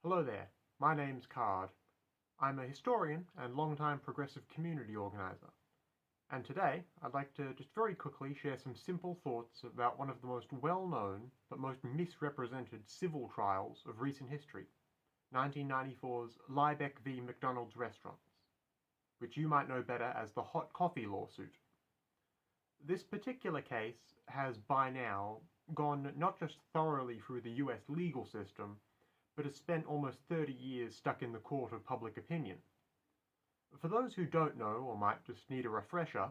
Hello there, my name's Card. I'm a historian and longtime progressive community organizer. And today, I'd like to just very quickly share some simple thoughts about one of the most well-known but most misrepresented civil trials of recent history, 1994's Liebeck v. McDonald's restaurants, which you might know better as the hot coffee lawsuit. This particular case has by now gone not just thoroughly through the US legal system, but has spent almost 30 years stuck in the court of public opinion. For those who don't know, or might just need a refresher,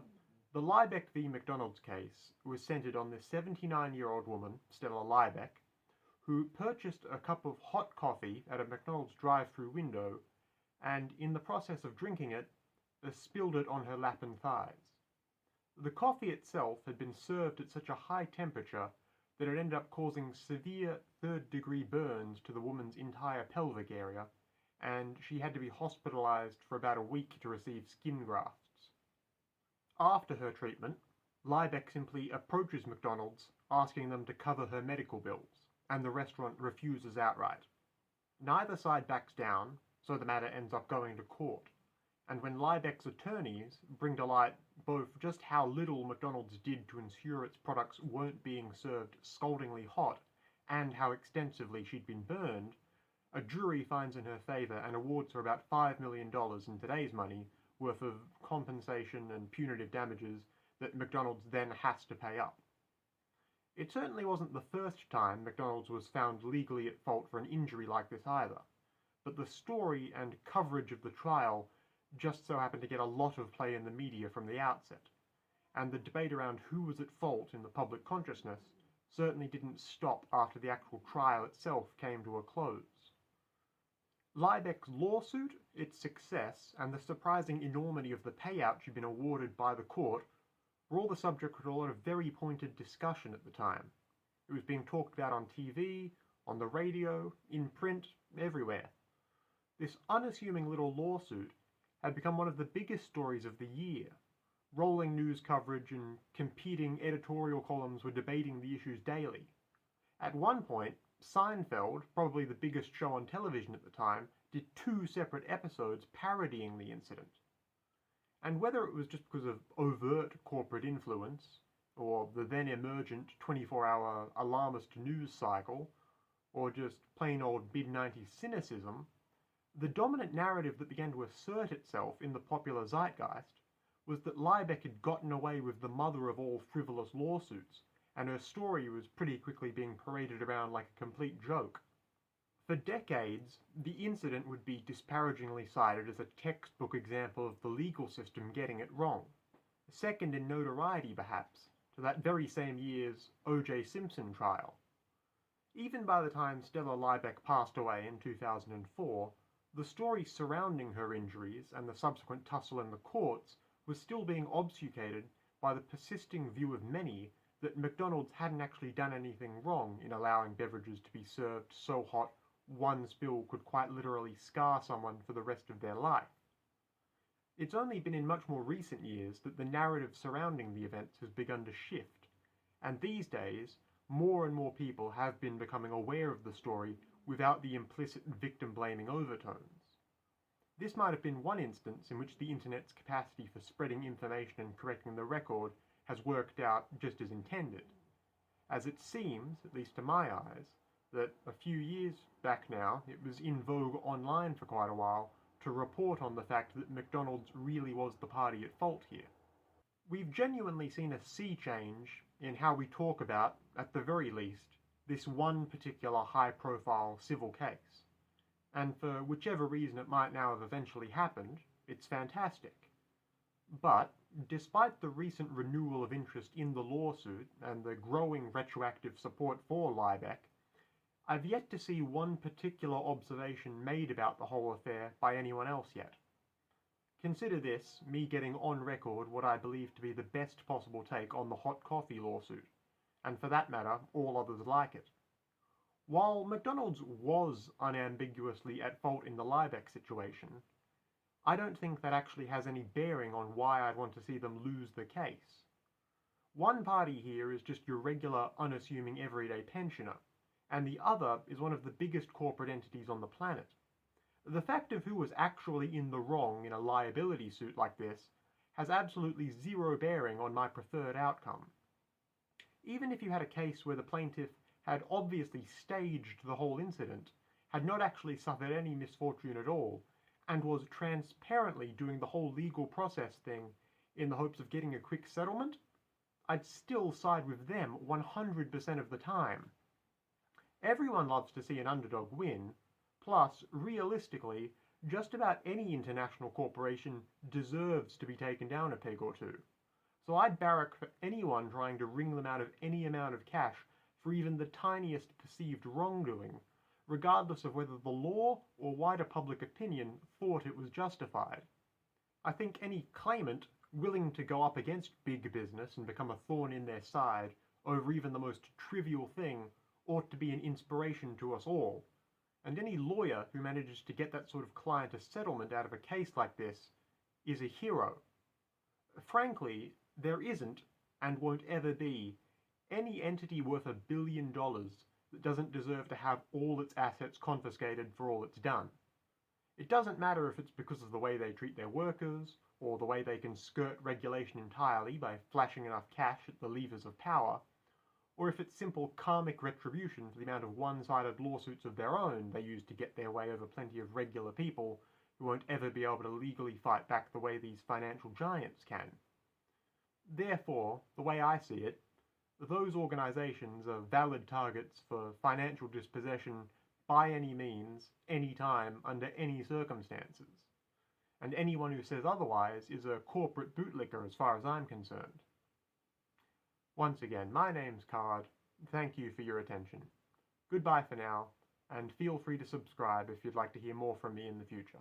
the Liebeck v. McDonald's case was centered on this 79-year-old woman, Stella Liebeck, who purchased a cup of hot coffee at a McDonald's drive-through window, and in the process of drinking it, spilled it on her lap and thighs. The coffee itself had been served at such a high temperature that it ended up causing severe third-degree burns to the woman's entire pelvic area, and she had to be hospitalized for about a week to receive skin grafts. After her treatment, Liebeck simply approaches McDonald's asking them to cover her medical bills, and the restaurant refuses outright. Neither side backs down, so the matter ends up going to court, and when Liebeck's attorneys bring to light both just how little McDonald's did to ensure its products weren't being served scaldingly hot and how extensively she'd been burned, a jury finds in her favor and awards her about $5 million in today's money worth of compensation and punitive damages that McDonald's then has to pay up. It certainly wasn't the first time McDonald's was found legally at fault for an injury like this either, but the story and coverage of the trial just so happened to get a lot of play in the media from the outset, and the debate around who was at fault in the public consciousness certainly didn't stop after the actual trial itself came to a close. Liebeck's lawsuit, its success, and the surprising enormity of the payout she'd been awarded by the court were all the subject of a lot of very pointed discussion at the time. It was being talked about on TV, on the radio, in print, everywhere. This unassuming little lawsuit had become one of the biggest stories of the year. Rolling news coverage and competing editorial columns were debating the issues daily. At one point, Seinfeld, probably the biggest show on television at the time, did 2 separate episodes parodying the incident. And whether it was just because of overt corporate influence, or the then emergent 24-hour alarmist news cycle, or just plain old mid-90s cynicism, the dominant narrative that began to assert itself in the popular zeitgeist was that Liebeck had gotten away with the mother of all frivolous lawsuits, and her story was pretty quickly being paraded around like a complete joke. For decades, the incident would be disparagingly cited as a textbook example of the legal system getting it wrong, second in notoriety perhaps to that very same year's O.J. Simpson trial. Even by the time Stella Liebeck passed away in 2004, the story surrounding her injuries and the subsequent tussle in the courts was still being obfuscated by the persisting view of many that McDonald's hadn't actually done anything wrong in allowing beverages to be served so hot one spill could quite literally scar someone for the rest of their life. It's only been in much more recent years that the narrative surrounding the events has begun to shift, and these days, more and more people have been becoming aware of the story without the implicit victim-blaming overtones. This might have been one instance in which the internet's capacity for spreading information and correcting the record has worked out just as intended, as it seems, at least to my eyes, that a few years back now it was in vogue online for quite a while to report on the fact that McDonald's really was the party at fault here. We've genuinely seen a sea change in how we talk about, at the very least, this one particular high-profile civil case. And for whichever reason it might now have eventually happened, it's fantastic. But, despite the recent renewal of interest in the lawsuit and the growing retroactive support for Liebeck, I've yet to see one particular observation made about the whole affair by anyone else yet. Consider this me getting on record what I believe to be the best possible take on the hot coffee lawsuit, and for that matter, all others like it. While McDonald's was unambiguously at fault in the Liebeck situation, I don't think that actually has any bearing on why I'd want to see them lose the case. One party here is just your regular, unassuming everyday pensioner, and the other is one of the biggest corporate entities on the planet. The fact of who was actually in the wrong in a liability suit like this has absolutely zero bearing on my preferred outcome. Even if you had a case where the plaintiff had obviously staged the whole incident, had not actually suffered any misfortune at all, and was transparently doing the whole legal process thing in the hopes of getting a quick settlement, I'd still side with them 100% of the time. Everyone loves to see an underdog win, plus, realistically, just about any international corporation deserves to be taken down a peg or two. So I'd barrack for anyone trying to wring them out of any amount of cash for even the tiniest perceived wrongdoing, regardless of whether the law or wider public opinion thought it was justified. I think any claimant willing to go up against big business and become a thorn in their side over even the most trivial thing ought to be an inspiration to us all. And any lawyer who manages to get that sort of client a settlement out of a case like this is a hero. Frankly, there isn't, and won't ever be, any entity worth $1 billion that doesn't deserve to have all its assets confiscated for all it's done. It doesn't matter if it's because of the way they treat their workers, or the way they can skirt regulation entirely by flashing enough cash at the levers of power, or if it's simple karmic retribution for the amount of one-sided lawsuits of their own they use to get their way over plenty of regular people who won't ever be able to legally fight back the way these financial giants can. Therefore, the way I see it, those organizations are valid targets for financial dispossession by any means, any time, under any circumstances. And anyone who says otherwise is a corporate bootlicker as far as I'm concerned. Once again, my name's Card. Thank you for your attention. Goodbye for now, and feel free to subscribe if you'd like to hear more from me in the future.